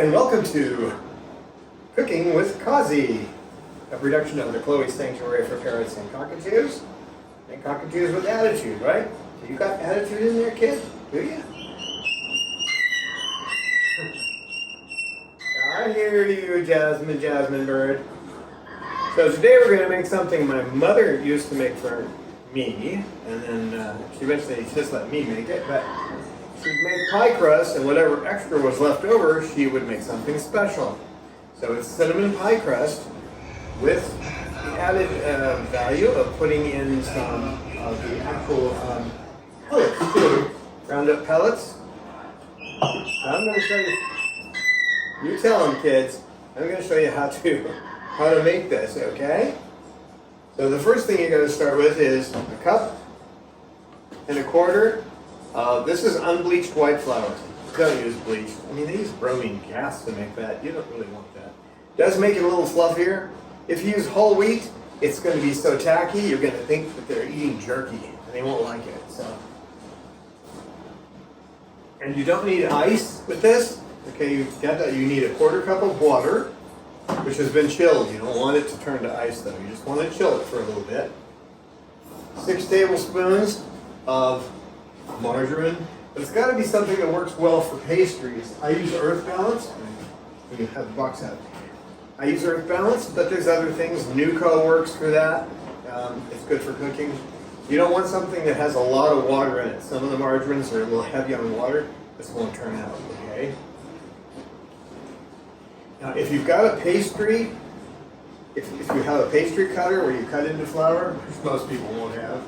Hi, and welcome to Cooking with Cozzi, a production of the Chloe Sanctuary for Parrots and Cockatoos. And cockatoos with attitude, right? You got attitude in there, kid? Do you? I hear you, Jasmine bird. So today we're going to make something my mother used to make for me, and then she eventually just let me make it, but she'd make pie crust, and whatever extra was left over, she would make something special. So it's cinnamon pie crust with the added value of putting in some of the actual pellets too. Ground up pellets. I'm going to show you. You tell them, kids. I'm going to show you how to make this. Okay. So the first thing you're going to start with is a cup and a quarter. This is unbleached white flour. Don't use bleach. I mean, they use bromine gas to make that. You don't really want that. It does make it a little fluffier. If you use whole wheat, it's going to be so tacky, you're going to think that they're eating jerky, and they won't like it. So, and you don't need ice with this. Okay, you got that. You need a quarter cup of water, which has been chilled. You don't want it to turn to ice, though. You just want to chill it for a little bit. 6 tablespoons of margarine, but it's got to be something that works well for pastries. I use Earth Balance. You have the box out. I use Earth Balance, but there's other things. Nuco works for that. It's good for cooking. You don't want something that has a lot of water in it. Some of the margarines are a little heavy on water. This won't turn out, okay? Now, if you've got a pastry, if you have a pastry cutter where you cut into flour, which most people won't have,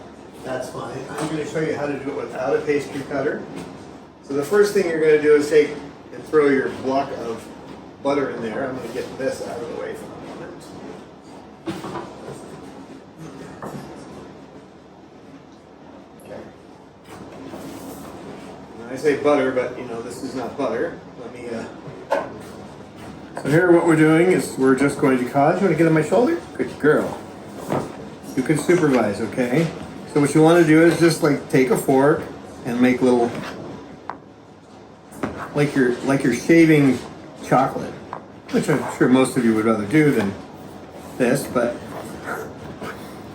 that's fine. I'm going to show you how to do it without a pastry cutter. So the first thing you're going to do is take and throw your block of butter in there. I'm going to get this out of the way for a moment. Okay. When I say butter, but you know this is not butter. Let me. So here, what we're doing is we're just going to cause. You want to get on my shoulder? Good girl. You can supervise, okay? So what you want to do is just like take a fork and make little, like you're shaving chocolate, which I'm sure most of you would rather do than this, but,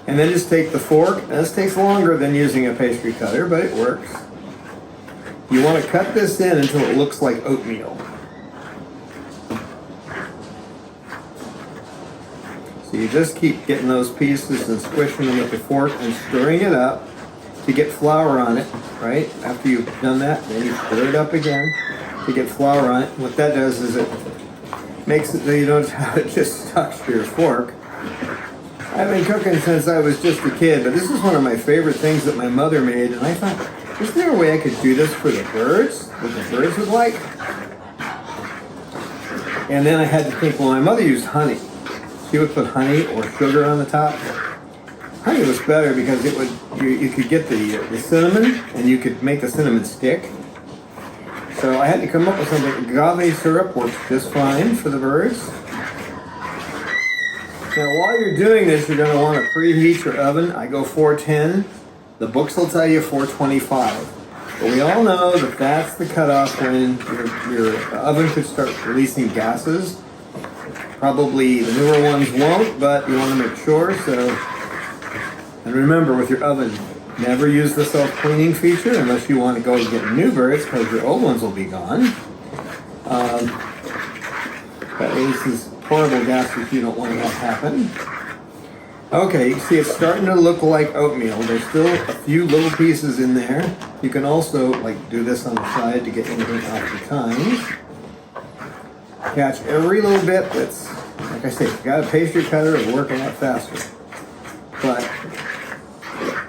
and then just take the fork, and this takes longer than using a pastry cutter, but it works. You want to cut this in until it looks like oatmeal. So you just keep getting those pieces and squishing them with the fork and stirring it up to get flour on it, right? After you've done that, then you stir it up again to get flour on it. What that does is it makes it so you don't have it just stuck to your fork. I've been cooking since I was just a kid, but this is one of my favorite things that my mother made, and I thought, is there a way I could do this for the birds? What the birds would like? And then I had to think, well, my mother used honey. She would put honey or sugar on the top. Honey was better because it would you could get the cinnamon, and you could make the cinnamon stick. So I had to come up with something. Agave syrup works just fine for the birds. Now while you're doing this, you're going to want to preheat your oven. I go 410. The books will tell you 425. But we all know that that's the cutoff when your oven could start releasing gases. Probably the newer ones won't, but you want to make sure. So, and remember with your oven, never use the self-cleaning feature unless you want to go and get new birds because your old ones will be gone. That releases horrible gases you don't want to have happen. Okay, you see it's starting to look like oatmeal. There's still a few little pieces in there. You can also like do this on the side to get anything off the tines. Catch every little bit that's, like I say, if you got a pastry cutter, it'll work a lot faster. But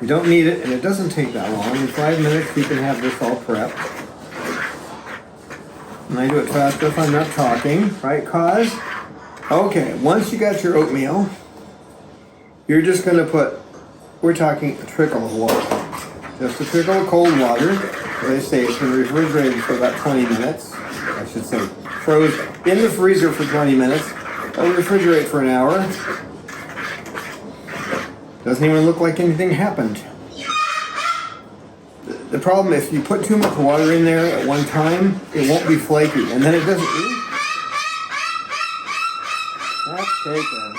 you don't need it, and it doesn't take that long. In 5 minutes, you can have this all prepped. And I do it faster if I'm not talking, right, Cause? Okay, once you got your oatmeal, you're just going to put, we're talking a trickle of water. Just a trickle of cold water. As I say, it's been refrigerated for about 20 minutes. I should say frozen in the freezer for 20 minutes. I'll refrigerate for an hour. Doesn't even look like anything happened. The problem, if you put too much water in there at one time, it won't be flaky, and then it doesn't. shaken.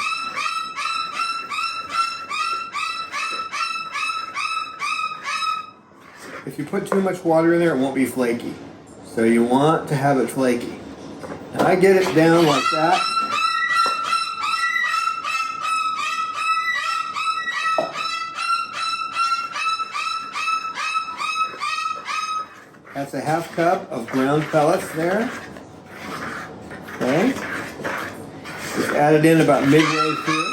If you put too much water in there, it won't be flaky. So you want to have it flaky. Now I get it down like that. That's a half cup of ground pellets there. Okay. Just add it in about midway through.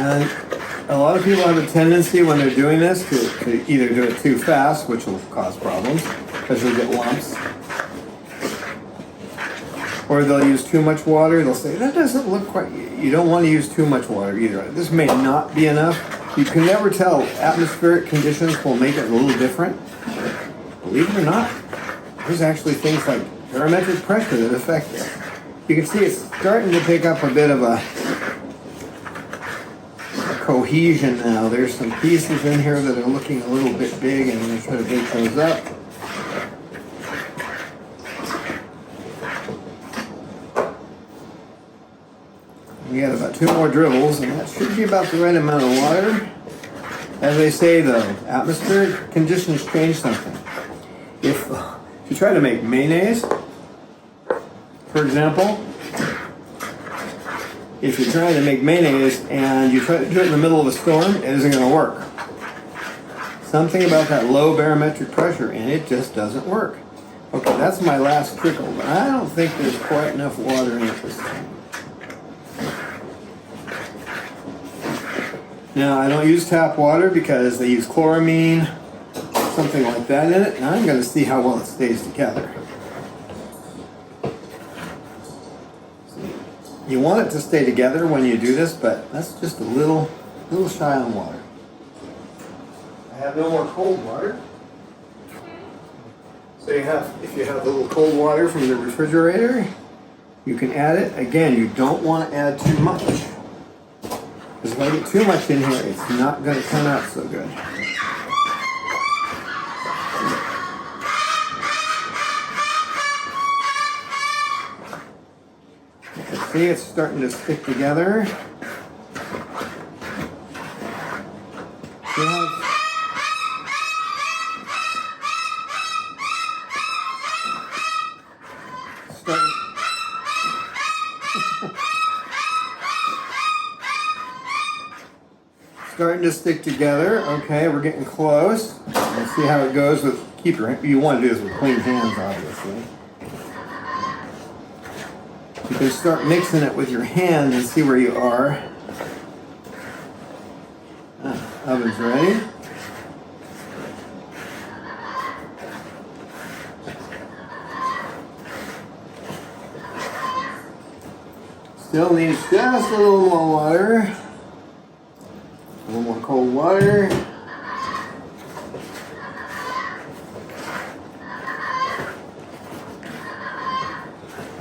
And a lot of people have a tendency when they're doing this to either do it too fast, which will cause problems because you'll get lumps, or they'll use too much water. They'll say, that doesn't look quite, you don't want to use too much water either. This may not be enough. You can never tell. Atmospheric conditions will make it a little different. Believe it or not, there's actually things like barometric pressure that affect it. You can see it's starting to pick up a bit of a cohesion now. There's some pieces in here that are looking a little bit big, and I'm going to try to break those up. We got about 2 more dribbles, and that should be about the right amount of water. As I say though, atmospheric conditions change something. If you try to make mayonnaise, for example, if you're trying to make mayonnaise and you try to do it in the middle of a storm, it isn't going to work. Something about that low barometric pressure, and it just doesn't work. Okay, that's my last trickle, but I don't think there's quite enough water in it this time. Now, I don't use tap water because they use chloramine, something like that in it, and I'm going to see how well it stays together. You want it to stay together when you do this, but that's just a little shy on water. I have no more cold water. So if you have a little cold water from the refrigerator, you can add it. Again, you don't want to add too much. Because if I get too much in here, it's not going to turn out so good. See, it's starting to stick together. Starting to stick together. Okay, we're getting close. Let's see how it goes with, you want to do this with clean hands, obviously. You can start mixing it with your hand and see where you are. Oven's ready. Still needs just a little more water. A little more cold water.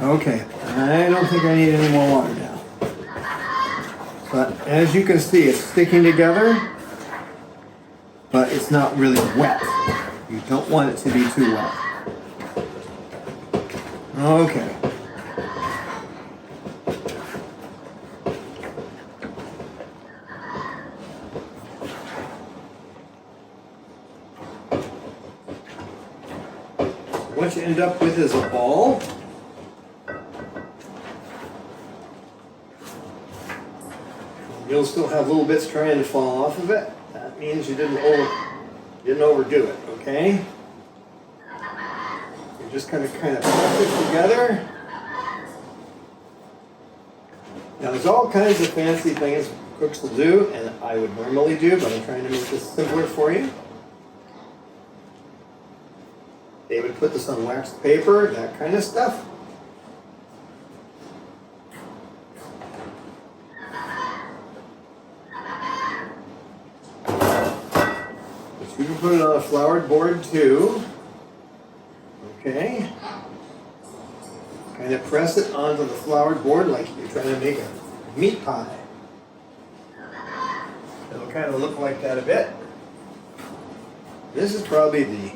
Okay, I don't think I need any more water now. But as you can see, it's sticking together, but it's not really wet. You don't want it to be too wet. Okay. What you end up with is a ball. You'll still have little bits trying to fall off of it. That means you didn't overdo it, okay? You're just kind of put it together. Now there's all kinds of fancy things cooks will do, and I would normally do, but I'm trying to make this simpler for you. They would put this on waxed paper, that kind of stuff. But you can put it on a floured board too. Okay. Kind of press it onto the floured board like you're trying to make a meat pie. It'll kind of look like that a bit. This is probably the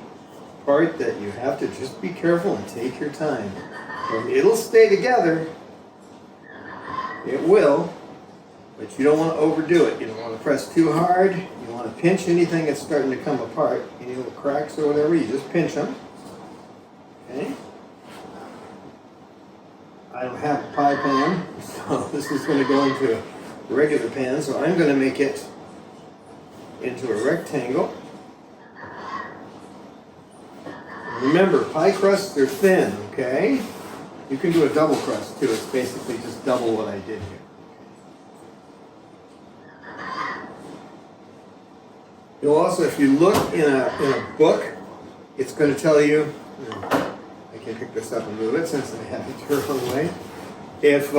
part that you have to just be careful and take your time. And it'll stay together. It will. But you don't want to overdo it. You don't want to press too hard. You don't want to pinch anything that's starting to come apart. Any little cracks or whatever, you just pinch them. Okay? I don't have a pie pan, so this is going to go into a regular pan, so I'm going to make it into a rectangle. Remember, pie crusts are thin, okay? You can do a double crust too. It's basically just double what I did here. You'll also, if you look in a book, it's going to tell you, I can pick this up and move it since I have it the wrong way. If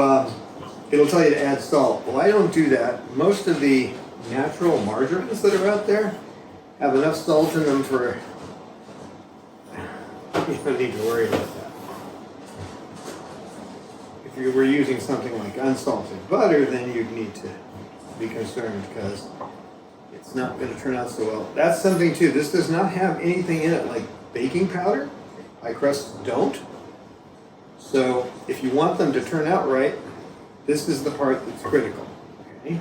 it'll tell you to add salt. Well, I don't do that. Most of the natural margarines that are out there have enough salt in them for, you don't need to worry about that. If you were using something like unsalted butter, then you'd need to be concerned because it's not going to turn out so well. That's something too. This does not have anything in it like baking powder. Pie crusts don't. So if you want them to turn out right, this is the part that's critical. Okay?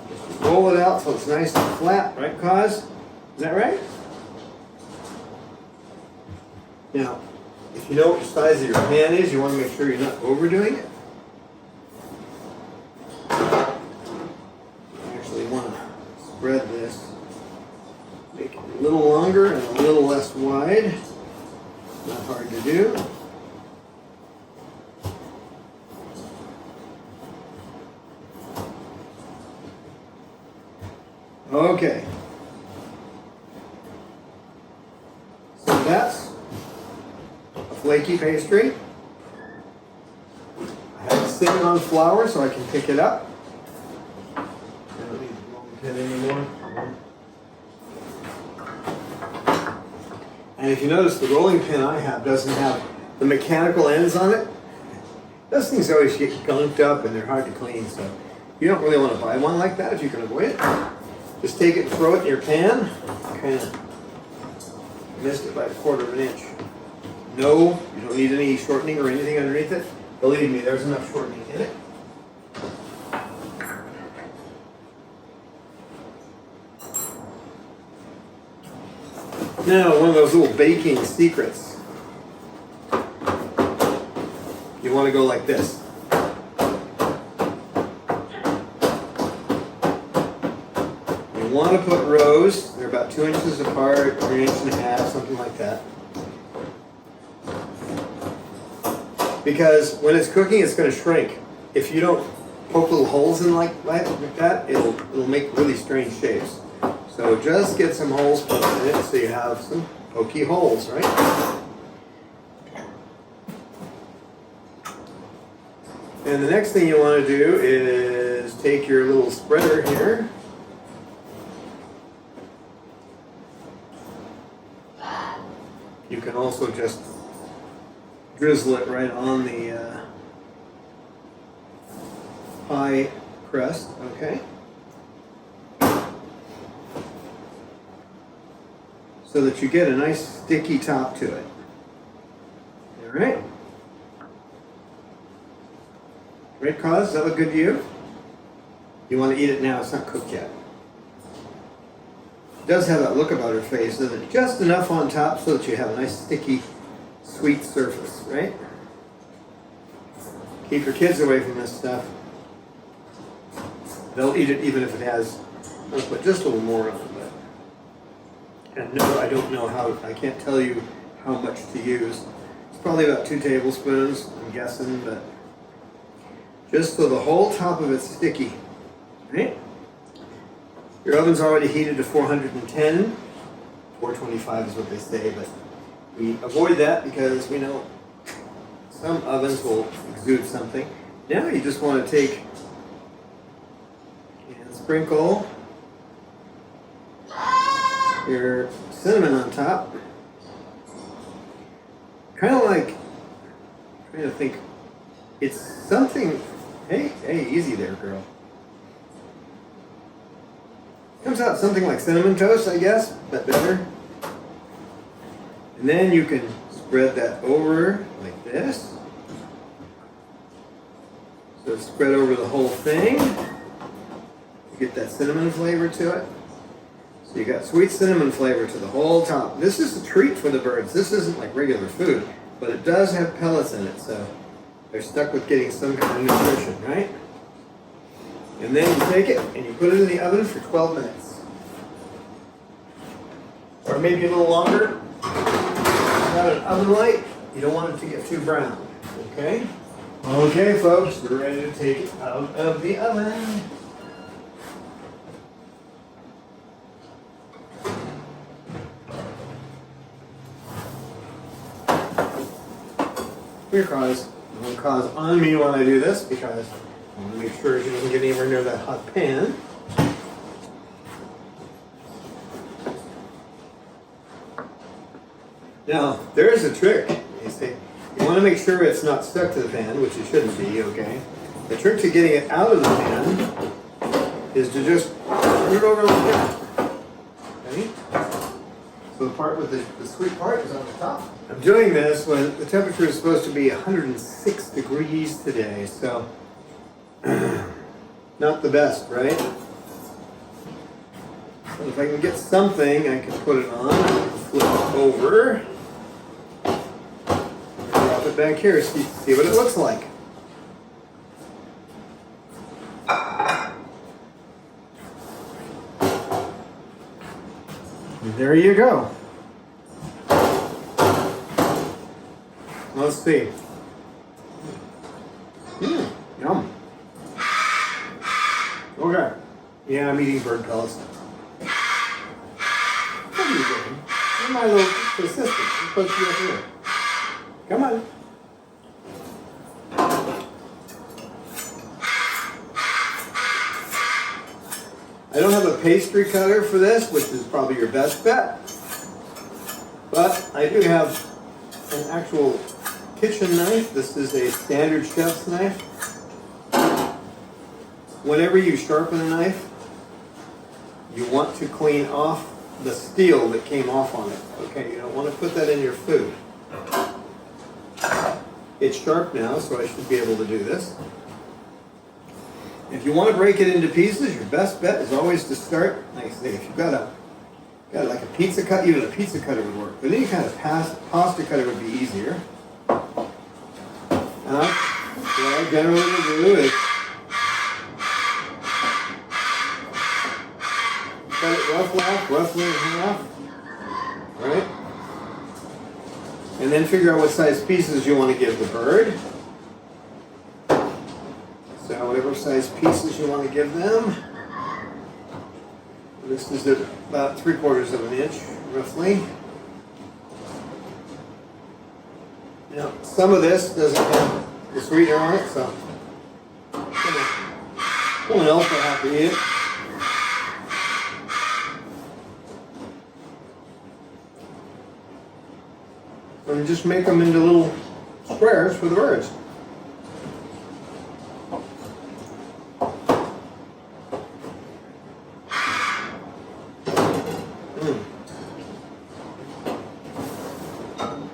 Just roll it out so it's nice and flat, right, Coz? Is that right? Now, if you know what the size of your pan is, you want to make sure you're not overdoing it. Want to spread this, make it a little longer and a little less wide. Not hard to do. Okay. So that's a flaky pastry. I have it sitting on flour so I can pick it up. Anymore. And if you notice, the rolling pin I have doesn't have the mechanical ends on it. Those things always get gunked up and they're hard to clean, so you don't really want to buy one like that if you can avoid it. Just take it and throw it in your pan. Kind of missed it by 1/4 of an inch. No, you don't need any shortening or anything underneath it. Believe me, there's enough shortening in it. Now, one of those little baking secrets. You want to go like this. You want to put rows. They're about 2 inches apart, or 1.5 inches, something like that. Because when it's cooking, it's going to shrink. If you don't poke little holes in like that, it'll make really strange shapes. So just get some holes put in it so you have some pokey holes, right? And the next thing you want to do is take your little spreader here. You can also just drizzle it right on the pie crust, okay? So that you get a nice sticky top to it. All right? Right, Coz? Does that look good to you? You want to eat it now, it's not cooked yet. It does have that look about her face, doesn't it? Just enough on top so that you have a nice sticky, sweet surface, right? Keep your kids away from this stuff. They'll eat it even if it has, I'll put just a little more on it. And no, I don't know how, I can't tell you how much to use. It's probably about 2 tablespoons, I'm guessing, but just so the whole top of it's sticky, right? Your oven's already heated to 410. 425 is what they say, but we avoid that because we know some ovens will exude something. Now you just want to take and sprinkle your cinnamon on top. Kind of like, I'm trying to think, it's something, hey, easy there, girl. Comes out something like cinnamon toast, I guess, but better. And then you can spread that over like this. So it's spread over the whole thing. You get that cinnamon flavor to it. So you got sweet cinnamon flavor to the whole top. This is a treat for the birds. This isn't like regular food, but it does have pellets in it, so they're stuck with getting some kind of nutrition, right? And then you take it and you put it in the oven for 12 minutes. Or maybe a little longer. Got an oven light. You don't want it to get too brown, okay? Okay, folks, we're ready to take it out of the oven. Here, Cozzi. I'm going to Cozzi on me when I do this because I want to make sure she doesn't get anywhere near that hot pan. Now, there's a trick. You see, you want to make sure it's not stuck to the pan, which it shouldn't be, okay? The trick to getting it out of the pan is to just turn it over like that. Okay? So the part with the sweet part is on the top. I'm doing this when the temperature is supposed to be 106 degrees today, so not the best, right? So if I can get something, I can put it on, flip it over, drop it back here, see what it looks like. And there you go. Let's see. Yum. Okay. Yeah, I'm eating bird pellets. What are you doing? You're my little assistant. You're supposed to be up here. Come on. I don't have a pastry cutter for this, which is probably your best bet. But I do have an actual kitchen knife. This is a standard chef's knife. Whenever you sharpen a knife, you want to clean off the steel that came off on it. Okay, you don't want to put that in your food. It's sharp now, so I should be able to do this. If you want to break it into pieces, your best bet is always to start, like I say, if you've got like a pizza cut, even a pizza cutter would work. But any kind of pasta cutter would be easier. And what I generally do is cut it roughly in half, right? And then figure out what size pieces you want to give the bird. So whatever size pieces you want to give them. This is about 3/4 of an inch, roughly. Now, some of this doesn't have the sweetener on it, so someone else will have to eat it. And just make them into little squares for the birds.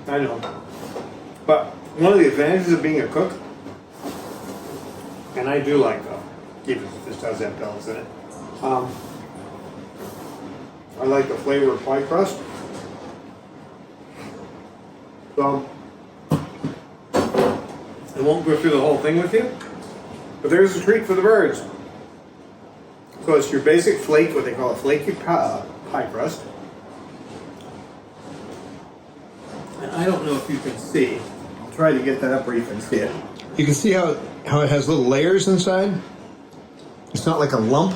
I know. But one of the advantages of being a cook, and I do like even if this does have pellets in it, I like the flavor of pie crust. So I won't go through the whole thing with you, but there's a treat for the birds. So it's your basic flake, what they call a flaky pie crust. And I don't know if you can see. I'll try to get that up where you can see it. You can see how it has little layers inside. It's not like a lump.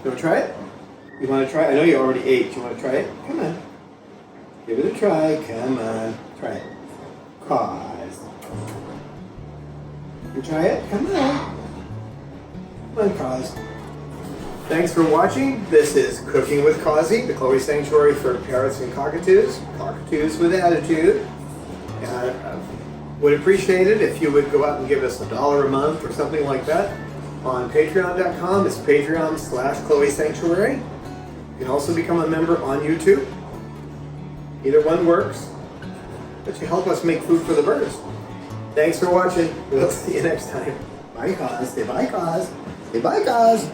You want to try it? You want to try it? I know you already ate. You want to try it? Come on. Give it a try. Come on. Try it. Cozzi. You try it? Come on. Come on, Cozzi. Thanks for watching. This is Cooking with Cozzi, the Chloe Sanctuary for Parrots and Cockatoos. Cockatoos with attitude. Would appreciate it if you would go out and give us $1 a month or something like that. on patreon.com. It's patreon.com/Chloe Sanctuary. You can also become a member on YouTube. Either one works. But you help us make food for the birds. Thanks for watching. We'll see you next time. Bye, Coz. Say bye, Coz. Say bye, Coz.